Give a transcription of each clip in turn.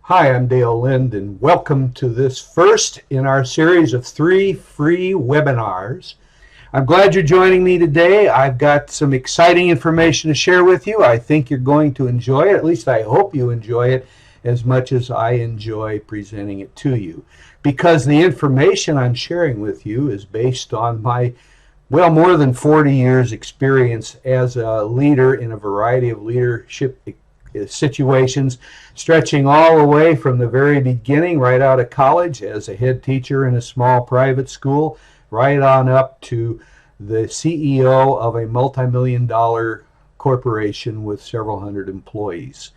Hi, I'm Dale Lind, and welcome to this first in our series of 3 free webinars. I'm glad you're joining me today. I've got some exciting information to share with you. I think you're going to enjoy it. At least I hope you enjoy it as much as I enjoy presenting it to you. Because the information I'm sharing with you is based on my more than 40 years experience as a leader in a variety of leadership situations, stretching all the way from the very beginning, right out of college as a head teacher in a small private school, right on up to the CEO of a multi-million-dollar corporation with several hundred employees.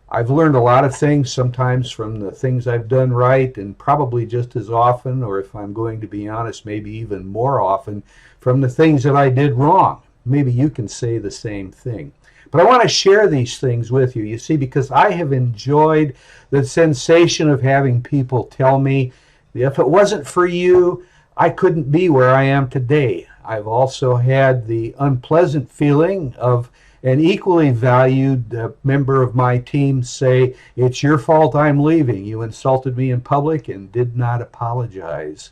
I've learned a lot of things, sometimes from the things I've done right, and probably just as often, or if I'm going to be honest, maybe even more often, from the things that I did wrong. Maybe you can say the same thing. But I want to share these things with you, you see, because I have enjoyed the sensation of having people tell me, if it wasn't for you, I couldn't be where I am today. I've also had the unpleasant feeling of an equally valued member of my team say, it's your fault I'm leaving. You insulted me in public and did not apologize.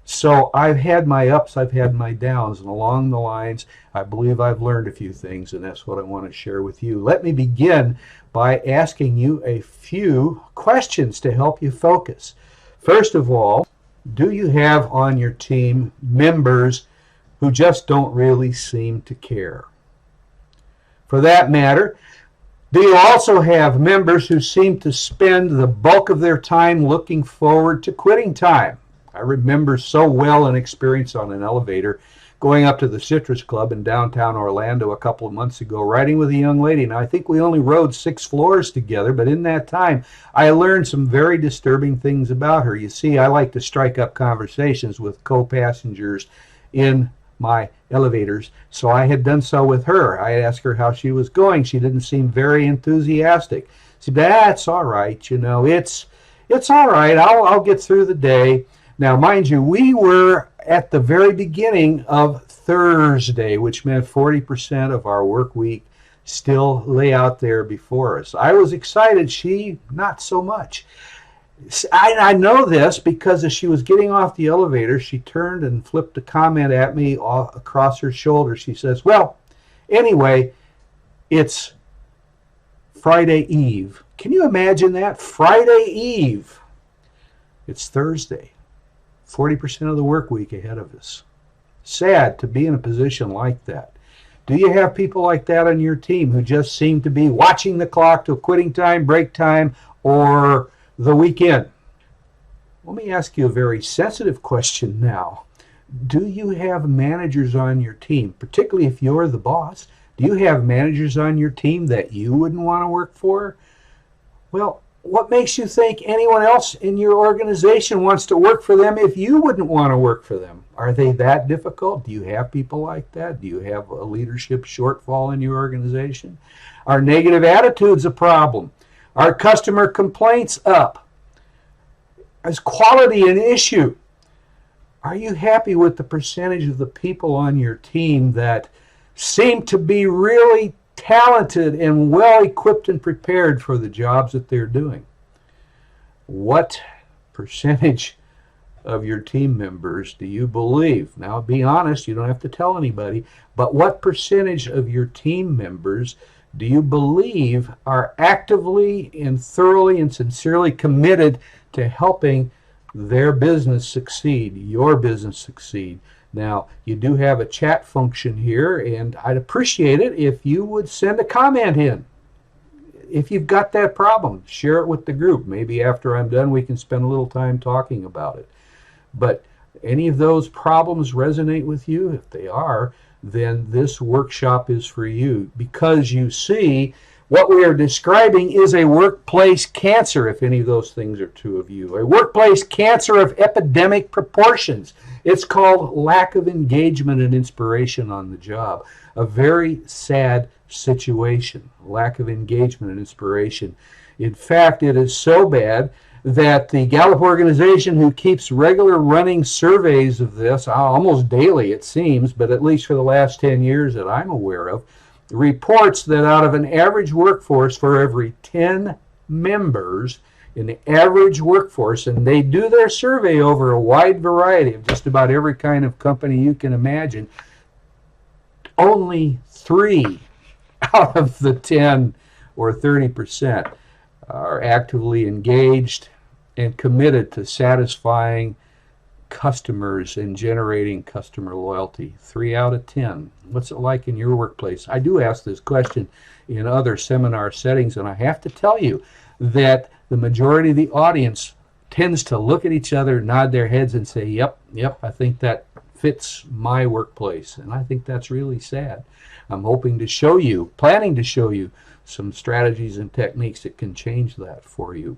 So I've had my ups, I've had my downs, and along the lines, I believe I've learned a few things, and that's what I want to share with you. Let me begin by asking you a few questions to help you focus. First of all, do you have on your team members who just don't really seem to care? For that matter, do you also have members who seem to spend the bulk of their time looking forward to quitting time? I remember so well an experience on an elevator going up to the Citrus Club in downtown Orlando a couple of months ago, riding with a young lady. Now, I think we only rode 6 floors together, but in that time, I learned some very disturbing things about her. You see, I like to strike up conversations with co-passengers in my elevators, so I had done so with her. I asked her how she was going. She didn't seem very enthusiastic. She said, that's all right, you know, it's all right. I'll get through the day. Now, mind you, we were at the very beginning of Thursday, which meant 40% of our work week still lay out there before us. I was excited. She, not so much. I know this because as she was getting off the elevator, she turned and flipped a comment at me across her shoulder. She says, well, anyway, it's Friday Eve. Can you imagine that? Friday Eve. It's Thursday. 40% of the work week ahead of us. Sad to be in a position like that. Do you have people like that on your team who just seem to be watching the clock till quitting time, break time, or the weekend? Let me ask you a very sensitive question now. Do you have managers on your team, particularly if you're the boss? Do you have managers on your team that you wouldn't want to work for? Well, what makes you think anyone else in your organization wants to work for them if you wouldn't want to work for them? Are they that difficult? Do you have people like that? Do you have a leadership shortfall in your organization? Are negative attitudes a problem? Are customer complaints up? Is quality an issue? Are you happy with the percentage of the people on your team that seem to be really talented and well equipped and prepared for the jobs that they're doing? What percentage of your team members do you believe? Now, be honest, you don't have to tell anybody, but what percentage of your team members do you believe are actively and thoroughly and sincerely committed to helping their business succeed, your business succeed? Now, you do have a chat function here, and I'd appreciate it if you would send a comment in. If you've got that problem, share it with the group. Maybe after I'm done, we can spend a little time talking about it. But any of those problems resonate with you? If they are, then this workshop is for you, because you see, what we are describing is a workplace cancer, if any of those things are true of you. A workplace cancer of epidemic proportions. It's called lack of engagement and inspiration on the job. A very sad situation, lack of engagement and inspiration. In fact, it is so bad that the Gallup organization, who keeps regular running surveys of this, almost daily it seems, but at least for the last 10 years that I'm aware of, reports that out of an average workforce for every 10 members, in the average workforce, and they do their survey over a wide variety of just about every kind of company you can imagine, only 3 out of the 10 or 30% are actively engaged and committed to satisfying customers and generating customer loyalty. 3 out of 10. What's it like in your workplace? I do ask this question in other seminar settings, and I have to tell you that the majority of the audience tends to look at each other, nod their heads, and say, yep, I think that fits my workplace. And I think that's really sad. I'm hoping to show you, planning to show you, some strategies and techniques that can change that for you.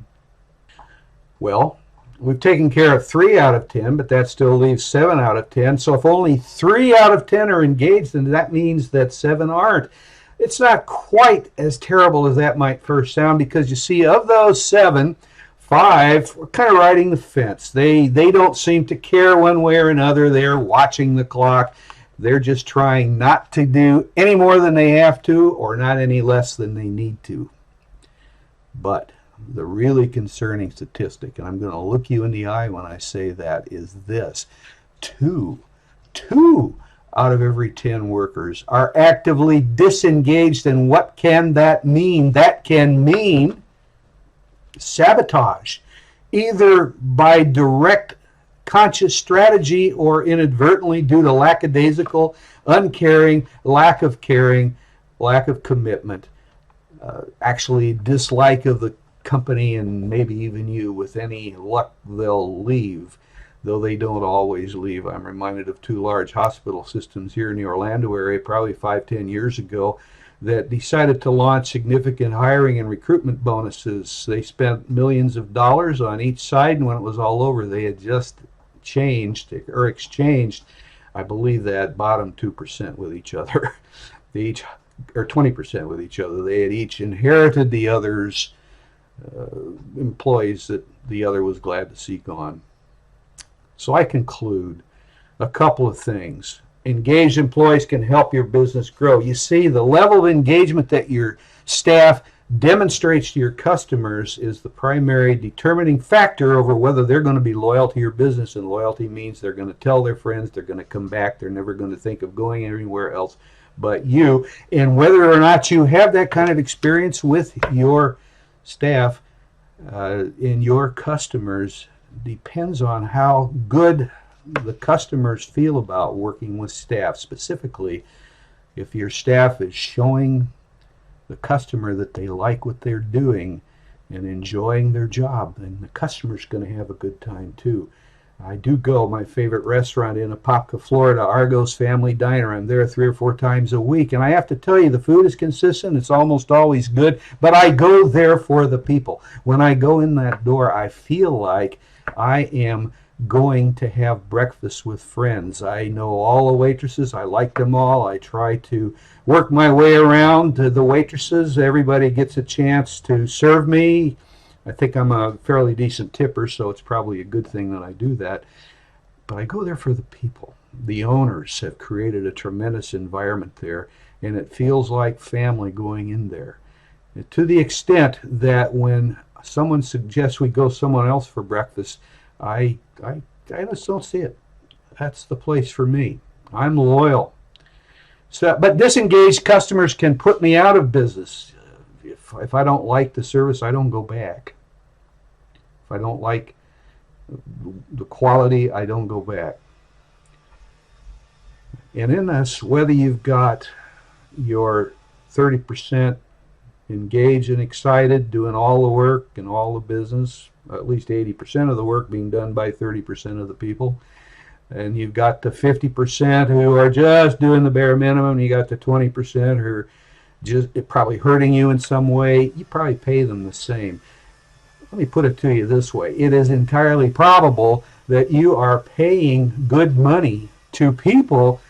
Well, we've taken care of 3 out of 10, but that still leaves 7 out of 10. So if only 3 out of 10 are engaged, then that means that 7 aren't. It's not quite as terrible as that might first sound, because you see, of those 7, 5 are kind of riding the fence. They don't seem to care one way or another. They're watching the clock. They're just trying not to do any more than they have to, or not any less than they need to. But the really concerning statistic, and I'm going to look you in the eye when I say that, is this. 2 out of every 10 workers are actively disengaged. And what can that mean? That can mean sabotage, either by direct conscious strategy or inadvertently due to lackadaisical, uncaring, lack of caring, lack of commitment, actually dislike of the company, and maybe even you. With any luck, they'll leave, though they don't always leave. I'm reminded of 2 large hospital systems here in the Orlando area, probably 5-10 years ago, that decided to launch significant hiring and recruitment bonuses. They spent millions of dollars on each side, and when it was all over, they had just changed or exchanged, I believe, that bottom 2% with each other. They each, or 20% with each other. They had each inherited the other's employees that the other was glad to see gone. So I conclude a couple of things. Engaged employees can help your business grow. You see, the level of engagement that your staff demonstrates to your customers is the primary determining factor over whether they're going to be loyal to your business. And loyalty means they're going to tell their friends, they're going to come back, they're never going to think of going anywhere else but you. And whether or not you have that kind of experience with your staff and your customers depends on how good the customers feel about working with staff. Specifically, if your staff is showing the customer that they like what they're doing and enjoying their job, then the customer's going to have a good time too. I do go, my favorite restaurant in Apopka, Florida, Argos Family Diner. I'm there 3 or 4 times a week, and I have to tell you, the food is consistent. It's almost always good, but I go there for the people. When I go in that door, I feel like I am going to have breakfast with friends. I know all the waitresses. I like them all. I try to work my way around to the waitresses. Everybody gets a chance to serve me. I think I'm a fairly decent tipper, so it's probably a good thing that I do that. But I go there for the people. The owners have created a tremendous environment there, and it feels like family going in there. And to the extent that when someone suggests we go somewhere else for breakfast, I just don't see it. That's the place for me. I'm loyal. So, but disengaged customers can put me out of business. If I don't like the service, I don't go back. If I don't like the quality, I don't go back. And in this, whether you've got your 30% engaged and excited, doing all the work and all the business, at least 80% of the work being done by 30% of the people, and you've got the 50% who are just doing the bare minimum, and you got the 20% who are just probably hurting you in some way, you probably pay them the same. Let me put it to you this way. It is entirely probable that you are paying good money to people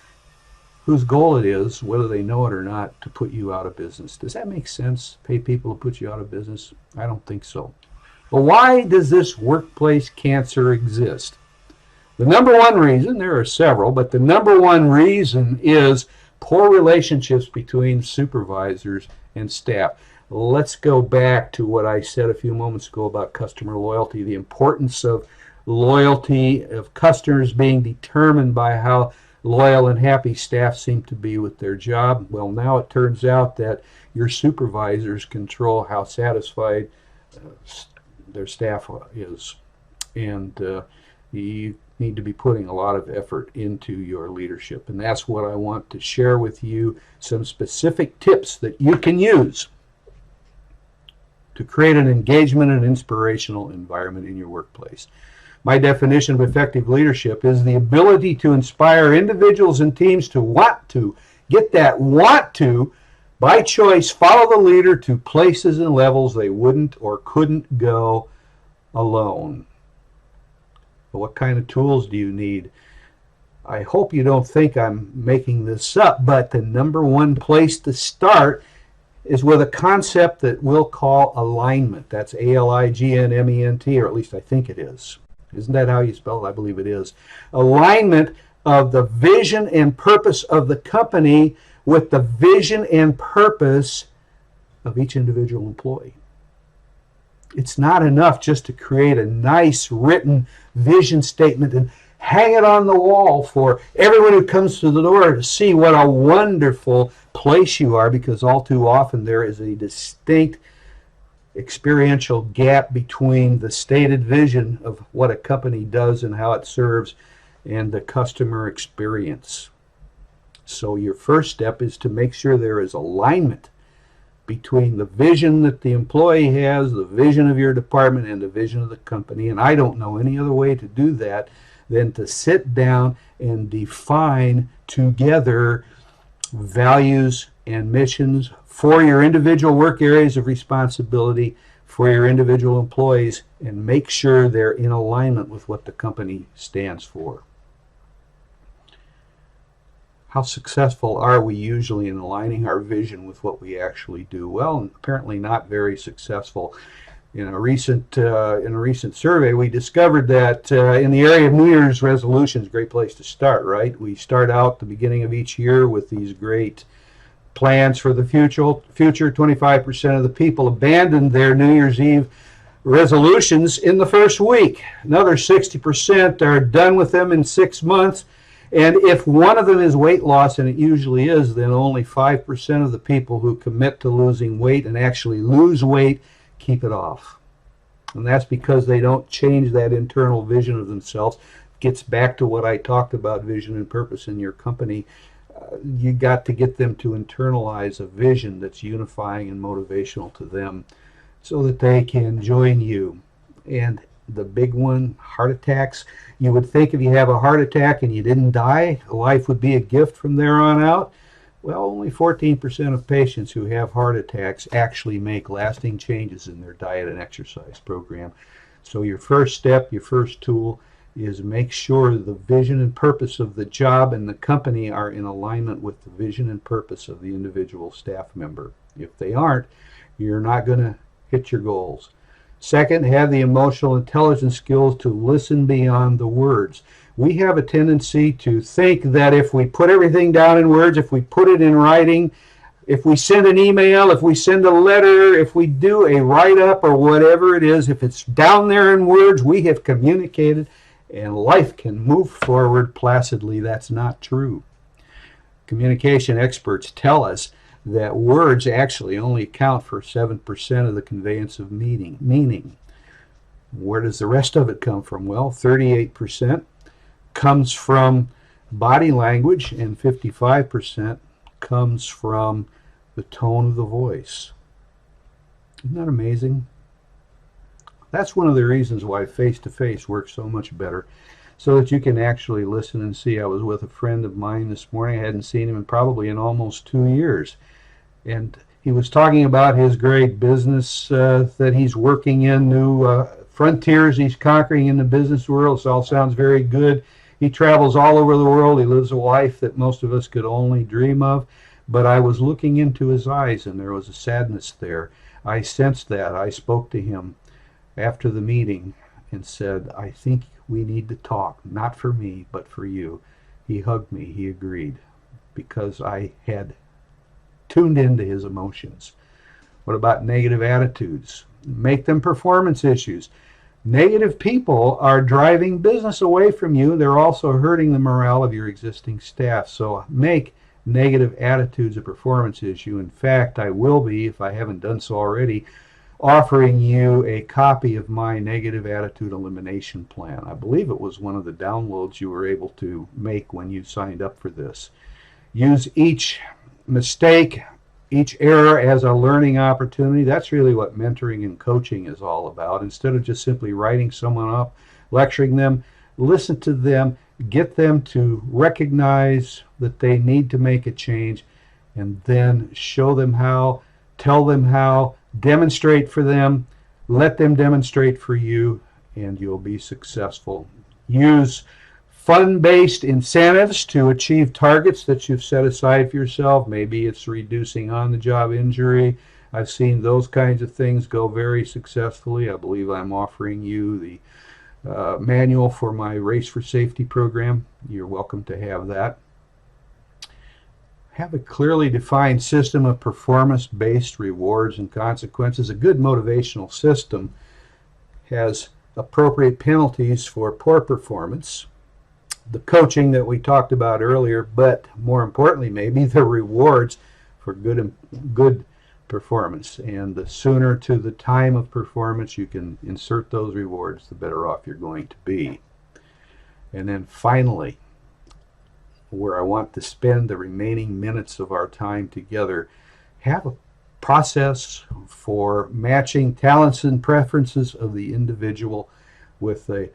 whose goal it is, whether they know it or not, to put you out of business. Does that make sense? Pay people to put you out of business? I don't think so. But why does this workplace cancer exist? The number one reason, there are several, but the number one reason is poor relationships between supervisors and staff. let's go back to what I said a few moments ago about customer loyalty, the importance of loyalty of customers being determined by how loyal and happy staff seem to be with their job. Well, now it turns out that your supervisors control how satisfied their staff is, and you need to be putting a lot of effort into your leadership. And that's what I want to share with you, some specific tips that you can use to create an engagement and inspirational environment in your workplace. My definition of effective leadership is the ability to inspire individuals and teams to want to, get that want to, by choice, follow the leader to places and levels they wouldn't or couldn't go alone. But what kind of tools do you need? I hope you don't think I'm making this up, but the number one place to start is with a concept that we'll call alignment. That's ALIGNMENT, or at least I think it is. Isn't that how you spell it? I believe it is. Alignment of the vision and purpose of the company with the vision and purpose of each individual employee. It's not enough just to create a nice written vision statement and hang it on the wall for everyone who comes through the door to see what a wonderful place you are, because all too often there is a distinct experiential gap between the stated vision of what a company does and how it serves and the customer experience. So your first step is to make sure there is alignment between the vision that the employee has, the vision of your department, and the vision of the company. And I don't know any other way to do that than to sit down and define together values and missions for your individual work areas of responsibility for your individual employees, and make sure they're in alignment with what the company stands for. How successful are we usually in aligning our vision with what we actually do? Well, apparently not very successful. In a recent survey, we discovered that in the area of New Year's resolutions, great place to start, right? We start out the beginning of each year with these great plans for the future. 25% of the people abandoned their New Year's Eve resolutions in the first week. Another 60% are done with them in 6 months. And if one of them is weight loss, and it usually is, then only 5% of the people who commit to losing weight and actually lose weight keep it off. And that's because they don't change that internal vision of themselves. Gets back to what I talked about, vision and purpose in your company. You got to get them to internalize a vision that's unifying and motivational to them so that they can join you. And the big one, heart attacks. You would think if you have a heart attack and you didn't die, life would be a gift from there on out. Well, only 14% of patients who have heart attacks actually make lasting changes in their diet and exercise program. So your first step, your first tool, is make sure the vision and purpose of the job and the company are in alignment with the vision and purpose of the individual staff member. If they aren't, you're not going to hit your goals. Second, have the emotional intelligence skills to listen beyond the words. We have a tendency to think that if we put everything down in words, if we put it in writing, if we send an email, if we send a letter, if we do a write-up or whatever it is, if it's down there in words, we have communicated and life can move forward placidly. That's not true. Communication experts tell us that words actually only account for 7% of the conveyance of meaning. Where does the rest of it come from? Well, 38% comes from body language and 55% comes from the tone of the voice. Isn't that amazing? That's one of the reasons why face-to-face works so much better, so that you can actually listen and see. I was with a friend of mine this morning. I hadn't seen him in almost 2 years. And he was talking about his great business that he's working in, new frontiers he's conquering in the business world. This all sounds very good. He travels all over the world. He lives a life that most of us could only dream of. But I was looking into his eyes, and there was a sadness there. I sensed that. I spoke to him after the meeting and said, I think we need to talk, not for me, but for you. He hugged me. He agreed, because I had tuned into his emotions. What about negative attitudes? Make them performance issues. Negative people are driving business away from you. They're also hurting the morale of your existing staff. So make negative attitudes a performance issue. In fact, I will be, if I haven't done so already, offering you a copy of my negative attitude elimination plan. I believe it was one of the downloads you were able to make when you signed up for this. Use each mistake, each error as a learning opportunity. That's really what mentoring and coaching is all about. Instead of just simply writing someone up, lecturing them, listen to them, get them to recognize that they need to make a change, and then show them how, tell them how, demonstrate for them, let them demonstrate for you, and you'll be successful. Use fun-based incentives to achieve targets that you've set aside for yourself. Maybe it's reducing on-the-job injury. I've seen those kinds of things go very successfully. I believe I'm offering you the manual for my Race for Safety program. You're welcome to have that. Have a clearly defined system of performance-based rewards and consequences. A good motivational system has appropriate penalties for poor performance, the coaching that we talked about earlier, but more importantly, maybe the rewards for good performance. And the sooner to the time of performance you can insert those rewards, the better off you're going to be. And then finally, where I want to spend the remaining minutes of our time together, have a process for matching talents and preferences of the individual with the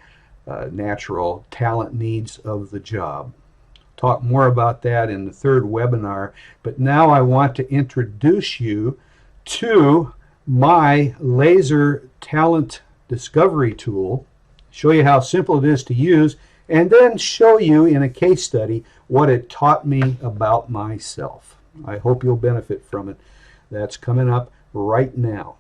natural talent needs of the job. Talk more about that in the third webinar, but now I want to introduce you to my laser talent discovery tool, show you how simple it is to use, and then show you in a case study what it taught me about myself. I hope you'll benefit from it. That's coming up right now.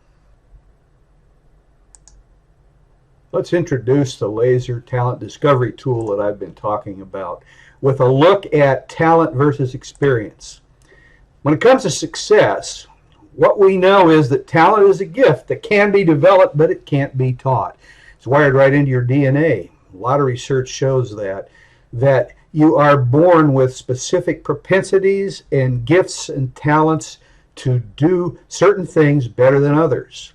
Let's introduce the laser talent discovery tool that I've been talking about with a look at talent versus experience. When it comes to success, what we know is that talent is a gift that can be developed, but it can't be taught. It's wired right into your DNA. A lot of research shows that you are born with specific propensities and gifts and talents to do certain things better than others.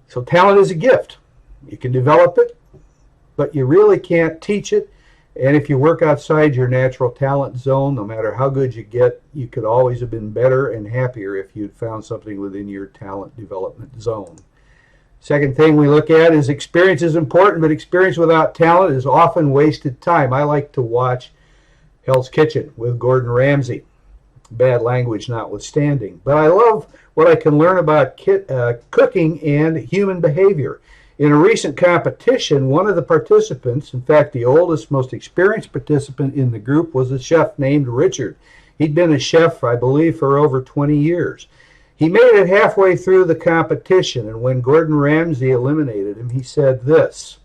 So talent is a gift. You can develop it, but you really can't teach it. And if you work outside your natural talent zone, no matter how good you get, you could always have been better and happier if you'd found something within your talent development zone. Second thing we look at is experience is important, but experience without talent is often wasted time. I like to watch Hell's Kitchen with Gordon Ramsay, bad language notwithstanding. But I love what I can learn about cooking and human behavior. In a recent competition, one of the participants, in fact the oldest, most experienced participant in the group, was a chef named Richard. He'd been a chef, I believe, for over 20 years. He made it halfway through the competition, and when Gordon Ramsay eliminated him, he said this: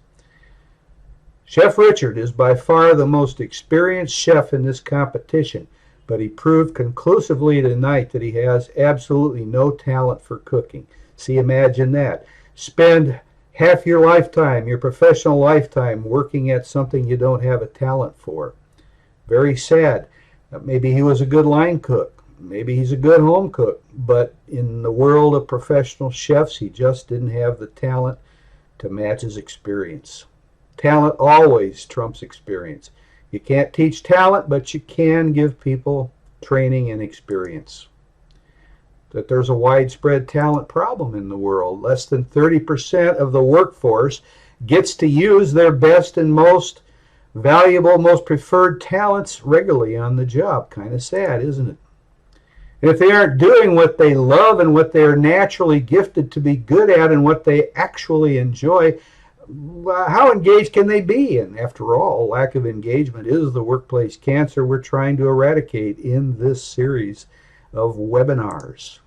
"Chef Richard is by far the most experienced chef in this competition, but he proved conclusively tonight that he has absolutely no talent for cooking." See, imagine that. Spend half your lifetime, your professional lifetime, working at something you don't have a talent for. Very sad. Maybe he was a good line cook. Maybe he's a good home cook. But in the world of professional chefs, he just didn't have the talent to match his experience. Talent always trumps experience. You can't teach talent, but you can give people training and experience. That there's a widespread talent problem in the world. Less than 30% of the workforce gets to use their best and most valuable, most preferred talents regularly on the job. Kind of sad, isn't it? And if they aren't doing what they love and what they are naturally gifted to be good at and what they actually enjoy, how engaged can they be? And after all, lack of engagement is the workplace cancer we're trying to eradicate in this series of webinars.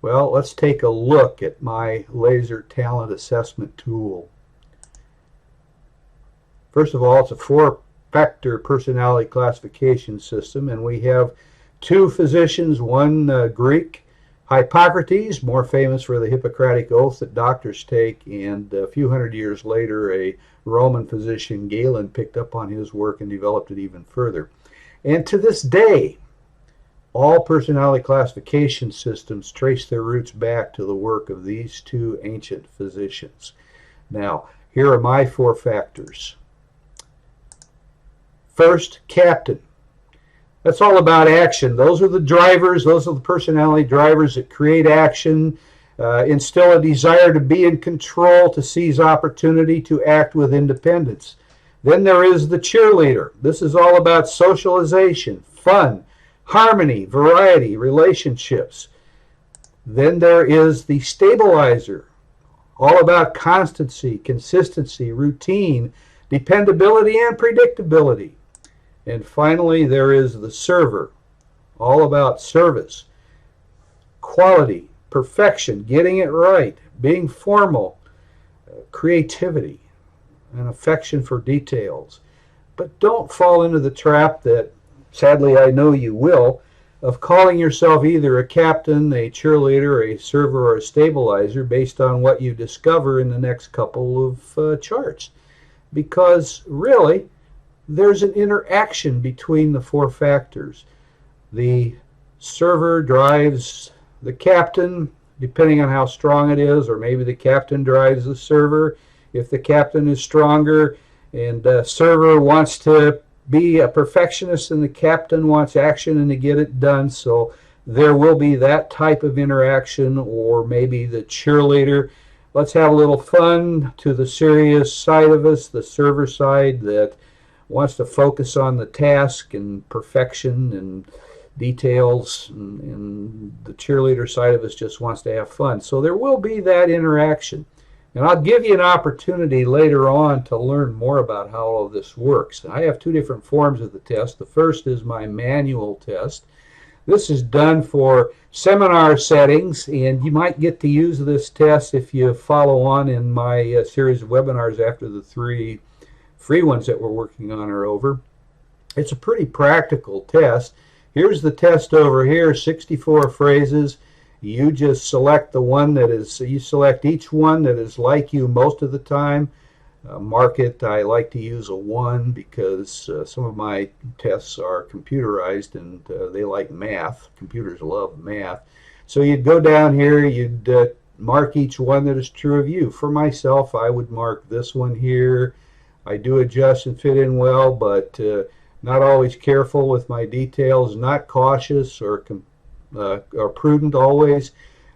Well, let's take a look at my laser talent assessment tool. First of all, it's a 4-factor personality classification system, and we have 2 physicians, one Greek, Hippocrates, more famous for the Hippocratic Oath that doctors take, and a few hundred years later, a Roman physician, Galen, picked up on his work and developed it even further. And to this day, all personality classification systems trace their roots back to the work of these two ancient physicians. Now, here are my 4 factors. First, captain. That's all about action. Those are the drivers, those are the personality drivers that create action, instill a desire to be in control, to seize opportunity, to act with independence. Then there is the cheerleader. This is all about socialization, fun, harmony, variety, relationships. Then there is the stabilizer, all about constancy, consistency, routine, dependability, and predictability. And finally, there is the server, all about service, quality, perfection, getting it right, being formal, creativity, and affection for details. But don't fall into the trap that, sadly, I know you will, of calling yourself either a captain, a cheerleader, a server, or a stabilizer based on what you discover in the next couple of charts. Because really, there's an interaction between the 4 factors. The server drives the captain, depending on how strong it is, or maybe the captain drives the server. If the captain is stronger and the server wants to be a perfectionist and the captain wants action and to get it done, so there will be that type of interaction. Or maybe the cheerleader, let's have a little fun, to the serious side of us, the server side that wants to focus on the task and perfection and details, and the cheerleader side of us just wants to have fun. So there will be that interaction. And I'll give you an opportunity later on to learn more about how all of this works. I have 2 different forms of the test. The first is my manual test. This is done for seminar settings, and you might get to use this test if you follow on in my series of webinars after the 3 free ones that we're working on are over. It's a pretty practical test. Here's the test over here, 64 phrases. You just select the one that is, you select each one that is like you most of the time. Mark it. I like to use a 1 because some of my tests are computerized and they like math. Computers love math. So you'd go down here, you'd mark each one that is true of you. For myself, I would mark this one here. I do adjust and fit in well, but not always careful with my details, not cautious or prudent always.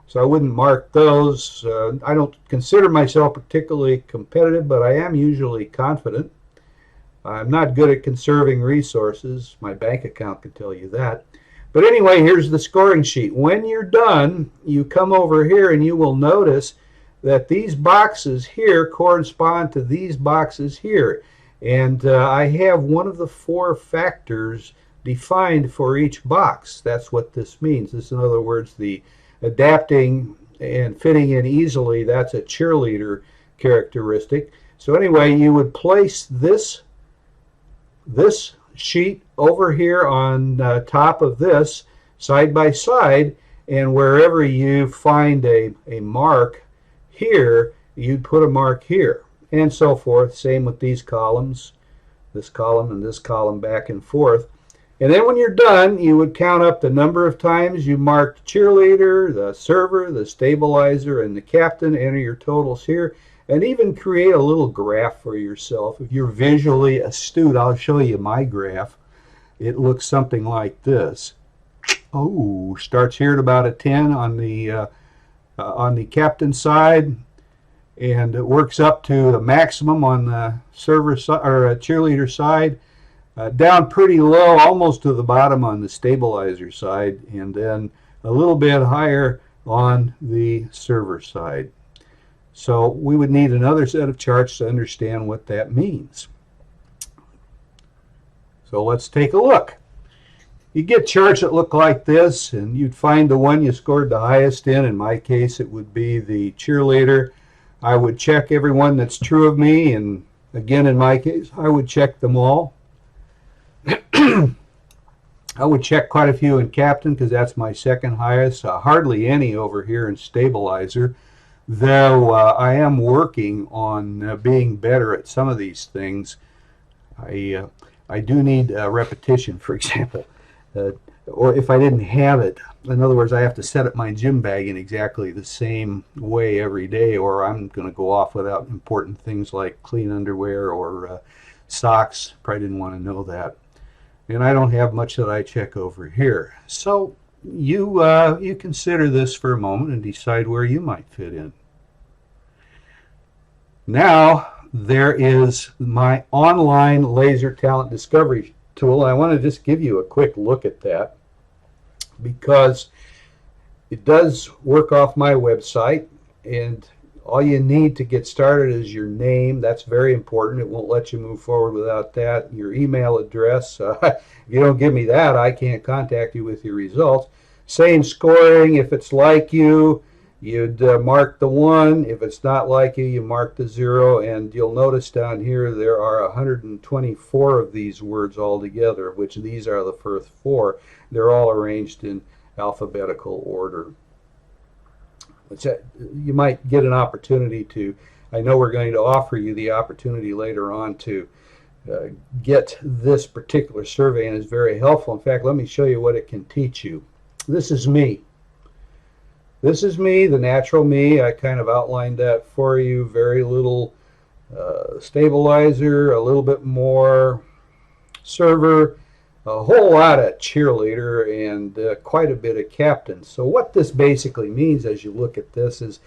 So I wouldn't mark those. I don't consider myself particularly competitive, but I am usually confident. I'm not good at conserving resources. My bank account can tell you that. But anyway, here's the scoring sheet. When you're done, you come over here and you will notice that these boxes here correspond to these boxes here. And I have one of the 4 factors defined for each box. That's what this means. This, in other words, the adapting and fitting in easily, that's a cheerleader characteristic. So anyway, you would place this sheet over here on top of this, side by side, and wherever you find a mark here, you'd put a mark here, and so forth. Same with these columns, this column and this column, back and forth. And then when you're done, you would count up the number of times you marked cheerleader, the server, the stabilizer, and the captain, enter your totals here, and even create a little graph for yourself. If you're visually astute, I'll show you my graph. It looks something like this. Oh, starts here at about a 10 on the captain side, and it works up to the maximum on the server side, or cheerleader side, down pretty low, almost to the bottom on the stabilizer side, and then a little bit higher on the server side. So we would need another set of charts to understand what that means. So let's take a look. You get charts that look like this, and you'd find the one you scored the highest in. In my case, it would be the cheerleader. I would check every one that's true of me, and again, in my case, I would check them all. I would check quite a few in Captain because that's my second highest. Hardly any over here in Stabilizer, though I am working on being better at some of these things. I do need repetition, for example, or if I didn't have it. In other words, I have to set up my gym bag in exactly the same way every day, or I'm going to go off without important things like clean underwear or socks. Probably didn't want to know that. And I don't have much that I check over here. So you consider this for a moment and decide where you might fit in. Now there is my online laser talent discovery tool. I want to just give you a quick look at that because it does work off my website, and all you need to get started is your name. That's very important. It won't let you move forward without that. Your email address. If you don't give me that, I can't contact you with your results. Same scoring. If it's like you, you'd mark the 1. If it's not like you, you mark the 0. And you'll notice down here there are 124 of these words altogether, which these are the first 4. They're all arranged in alphabetical order. You might get an opportunity to, I know we're going to offer you the opportunity later on to get this particular survey, and it's very helpful. In fact, let me show you what it can teach you. This is me. This is me, the natural me. I kind of outlined that for you. Very little stabilizer, a little bit more server, a whole lot of cheerleader, and quite a bit of captain. So what this basically means as you look at this is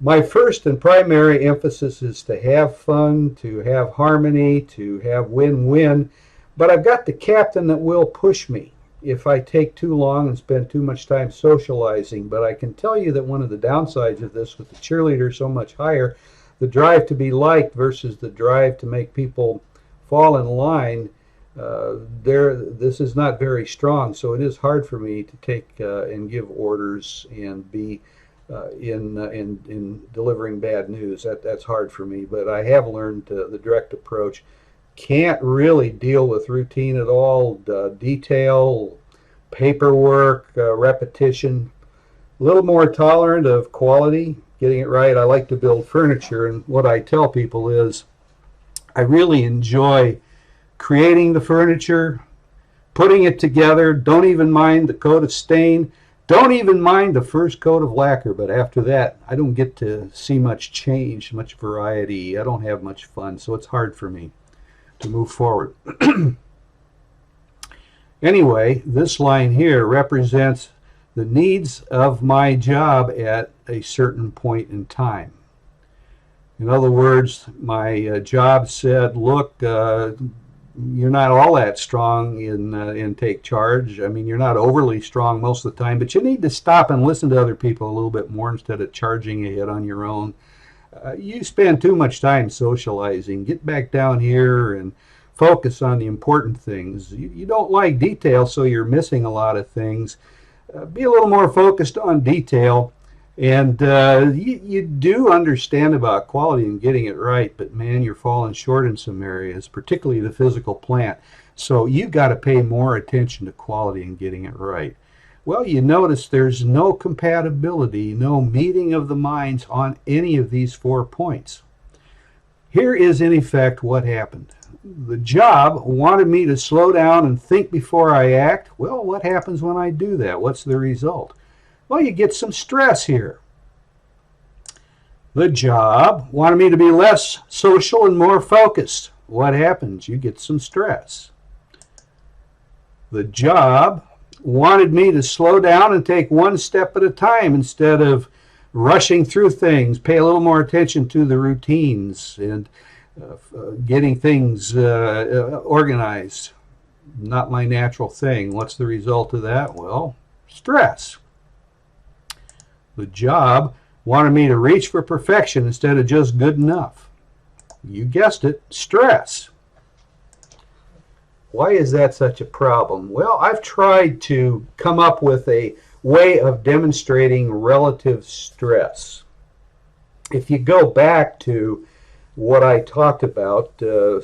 my first and primary emphasis is to have fun, to have harmony, to have win-win, but I've got the captain that will push me if I take too long and spend too much time socializing. But I can tell you that one of the downsides of this, with the cheerleader so much higher, the drive to be liked versus the drive to make people fall in line, this is not very strong, so it is hard for me to take and give orders and be in delivering bad news. That's hard for me, but I have learned the direct approach. Can't really deal with routine at all, detail, paperwork, repetition. A little more tolerant of quality, getting it right. I like to build furniture, and what I tell people is I really enjoy creating the furniture, putting it together. Don't even mind the coat of stain. Don't even mind the first coat of lacquer. But after that, I don't get to see much change, much variety. I don't have much fun, so it's hard for me to move forward. Anyway, this line here represents the needs of my job at a certain point in time. In other words, my job said, look, you're not all that strong in take charge. I mean, you're not overly strong most of the time, but you need to stop and listen to other people a little bit more instead of charging ahead on your own. You spend too much time socializing. Get back down here and focus on the important things. You don't like detail, so you're missing a lot of things. Be a little more focused on detail. And you do understand about quality and getting it right, but man, you're falling short in some areas, particularly the physical plant. So you've got to pay more attention to quality and getting it right. Well, you notice there's no compatibility, no meeting of the minds on any of these 4 points. Here is in effect what happened. The job wanted me to slow down and think before I act. Well, what happens when I do that? What's the result? Well, you get some stress here. The job wanted me to be less social and more focused. What happens? You get some stress. The job wanted me to slow down and take one step at a time instead of rushing through things, pay a little more attention to the routines and getting things organized. Not my natural thing. What's the result of that? Well, stress. The job wanted me to reach for perfection instead of just good enough. You guessed it, stress. Why is that such a problem? Well, I've tried to come up with a way of demonstrating relative stress. If you go back to what I talked about,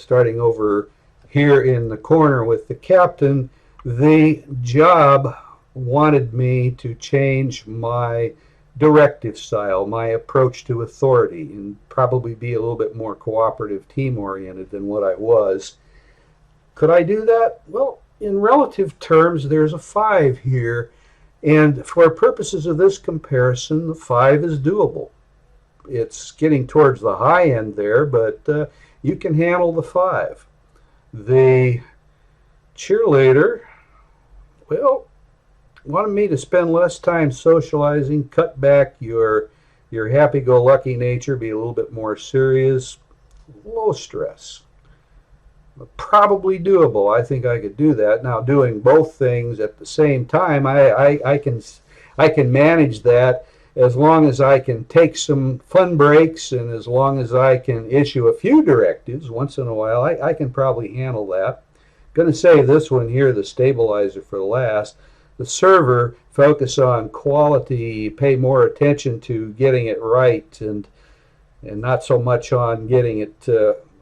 starting over here in the corner with the captain, The job wanted me to change my directive style, my approach to authority, and probably be a little bit more cooperative, team oriented than what I was. Could I do that? Well, in relative terms, there's a 5 here, and for purposes of this comparison, the 5 is doable. It's getting towards the high end there, but you can handle the 5. The cheerleader, well, wanted me to spend less time socializing, cut back your happy-go-lucky nature, be a little bit more serious, low stress. Probably doable. I think I could do that. Now, doing both things at the same time, I can manage that as long as I can take some fun breaks and as long as I can issue a few directives once in a while. I can probably handle that. Going to save this one here, the stabilizer, for last. The server, focus on quality, pay more attention to getting it right, and not so much on getting it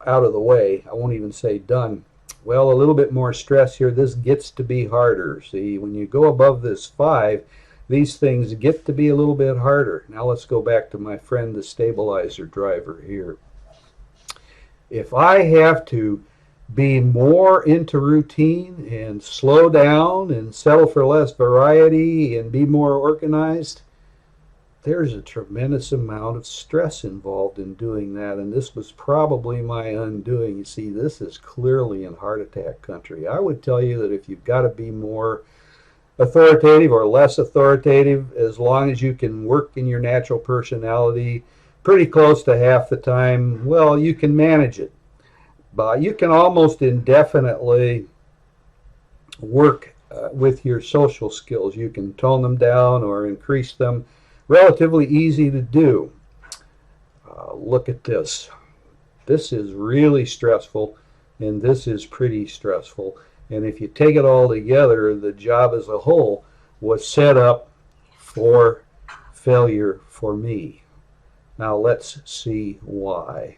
out of the way. I won't even say done. Well, a little bit more stress here. This gets to be harder. See, when you go above this 5, these things get to be a little bit harder. Now let's go back to my friend the stabilizer driver here. If I have to be more into routine and slow down and settle for less variety and be more organized, there's a tremendous amount of stress involved in doing that, and this was probably my undoing. You see, this is clearly in heart attack country. I would tell you that if you've got to be more authoritative or less authoritative, as long as you can work in your natural personality pretty close to half the time, well, you can manage it. But you can almost indefinitely work with your social skills. You can tone them down or increase them. Relatively easy to do. Look at this. This is really stressful, and this is pretty stressful. And if you take it all together, the job as a whole was set up for failure for me. Now let's see why.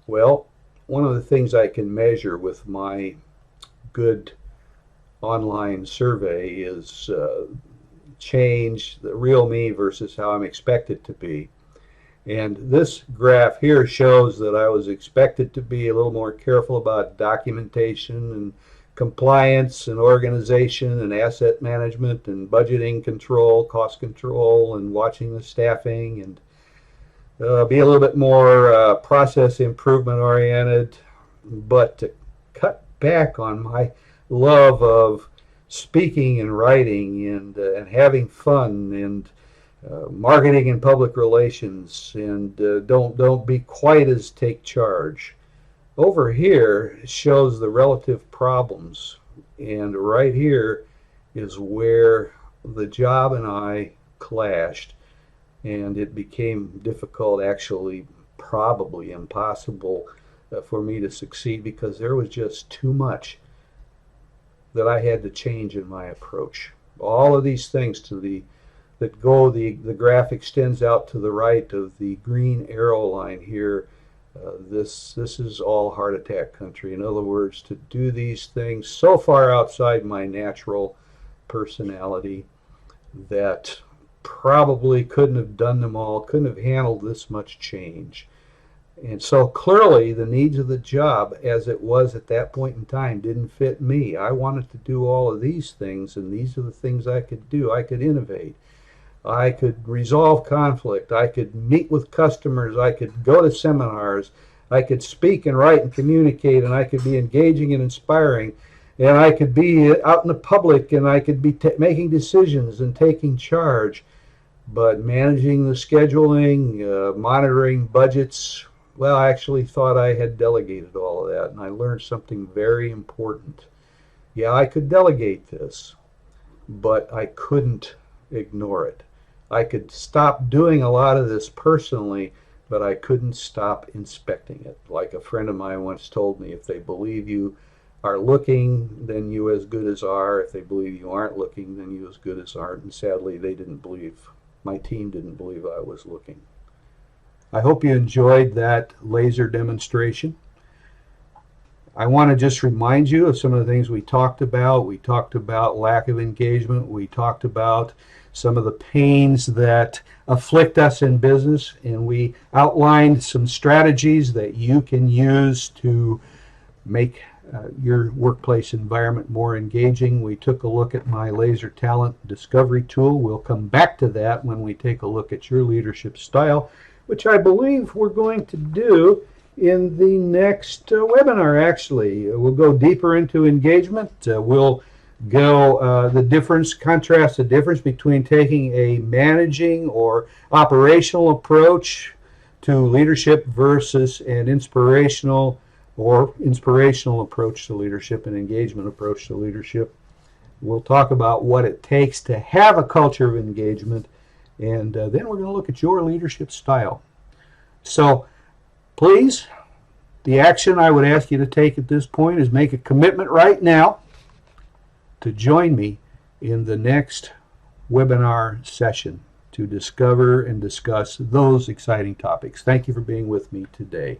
Well, one of the things I can measure with my good online survey is change, the real me versus how I'm expected to be. And this graph here shows that I was expected to be a little more careful about documentation and compliance and organization and asset management and budgeting control, cost control, and watching the staffing, and be a little bit more process improvement oriented. But to cut back on my love of speaking and writing and having fun and marketing and public relations, and don't be quite as take charge. Over here shows the relative problems, and right here is where the job and I clashed, and it became difficult, actually probably impossible for me to succeed, because there was just too much that I had to change in my approach. All of these things the graph extends out to the right of the green arrow line here. This is all heart attack country. In other words, to do these things so far outside my natural personality that probably couldn't have done them all, couldn't have handled this much change. And so clearly the needs of the job as it was at that point in time didn't fit me. I wanted to do all of these things, and these are the things I could do. I could innovate. I could resolve conflict. I could meet with customers. I could go to seminars. I could speak and write and communicate, and I could be engaging and inspiring. And I could be out in the public, and I could be making decisions and taking charge. But managing the scheduling, monitoring budgets, well, I actually thought I had delegated all of that, and I learned something very important. Yeah, I could delegate this, but I couldn't ignore it. I could stop doing a lot of this personally, but I couldn't stop inspecting it. Like a friend of mine once told me, if they believe you are looking, then you as good as are. If they believe you aren't looking, then you as good as aren't. And sadly, they didn't believe, my team didn't believe I was looking. I hope you enjoyed that laser demonstration. I want to just remind you of some of the things we talked about. We talked about lack of engagement. We talked about some of the pains that afflict us in business, and we outlined some strategies that you can use to make your workplace environment more engaging. We took a look at my Laser Talent Discovery tool. We'll come back to that when we take a look at your leadership style, which I believe we're going to do in the next webinar. Actually, we'll go deeper into engagement. We'll go contrast the difference between taking a managing or operational approach to leadership versus an inspirational approach to leadership and engagement approach to leadership. We'll talk about what it takes to have a culture of engagement, and then we're going to look at your leadership style. So please, the action I would ask you to take at this point is make a commitment right now to join me in the next webinar session to discover and discuss those exciting topics. Thank you for being with me today.